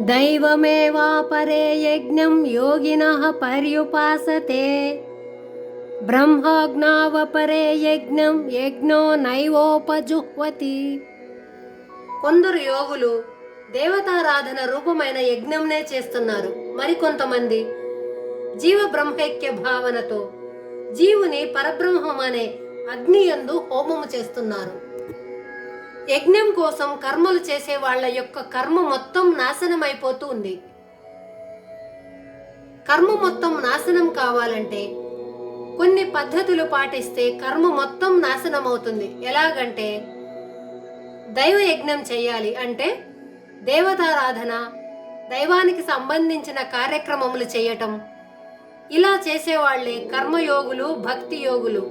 దైవమేవాపరే యజ్ఞం యోగినః పర్యుపాసతే బ్రహ్మాజ్ఞావపరే యజ్ఞం యజ్ఞో నైవోపజుహ్వతి. కొందరు యోగులు దేవతారాధన రూపమైన యజ్ఞంనే చేస్తున్నారు. మరికొంతమంది జీవ బ్రహ్మైక్య భావనతో జీవుని పరబ్రహ్మం అనే అగ్ని యందు హోమము చేస్తున్నారు. యజ్ఞం కోసం కర్మలు చేసే వాళ్ళ యొక్క కర్మ మొత్తం నాశనమైపోతూ ఉంది. కర్మ మొత్తం నాశనం కావాలంటే కొన్ని పద్ధతులు పాటిస్తే కర్మ మొత్తం నాశనం అవుతుంది. ఎలాగంటే దైవ యజ్ఞం చేయాలి అంటే దేవతారాధన, దైవానికి సంబంధించిన కార్యక్రమములు చేయటం. ఇలా చేసేవాళ్లే కర్మయోగులు, భక్తి యోగులు.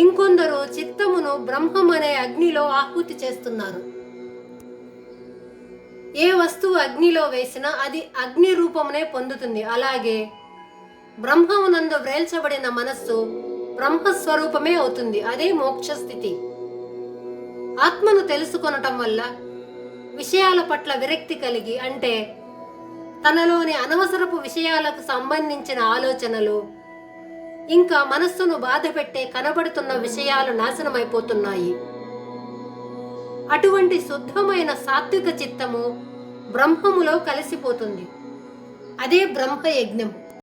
ఇంకొందరు చిత్తమును బ్రహ్మం అనే అగ్నిలో ఆహుతి చేస్తున్నారు. ఏ వస్తువు అగ్నిలో వేసినా అది అగ్ని రూపమునే పొందుతుంది. అలాగే బ్రహ్మమునందు వ్రేల్చబడిన మనస్సు బ్రహ్మస్వరూపమే అవుతుంది. అదే మోక్ష స్థితి. ఆత్మను తెలుసుకొనటం వల్ల విషయాల పట్ల విరక్తి కలిగి, అంటే తనలోని అనవసరపు విషయాలకు సంబంధించిన ఆలోచనలు, ఇంకా మనస్సును బాధపెట్టే కనబడుతున్న విషయాలు నాశనమైపోతున్నాయి. అటువంటి శుద్ధమైన సాత్విక చిత్తము బ్రహ్మములో కలిసిపోతుంది. అదే బ్రహ్మ యజ్ఞం.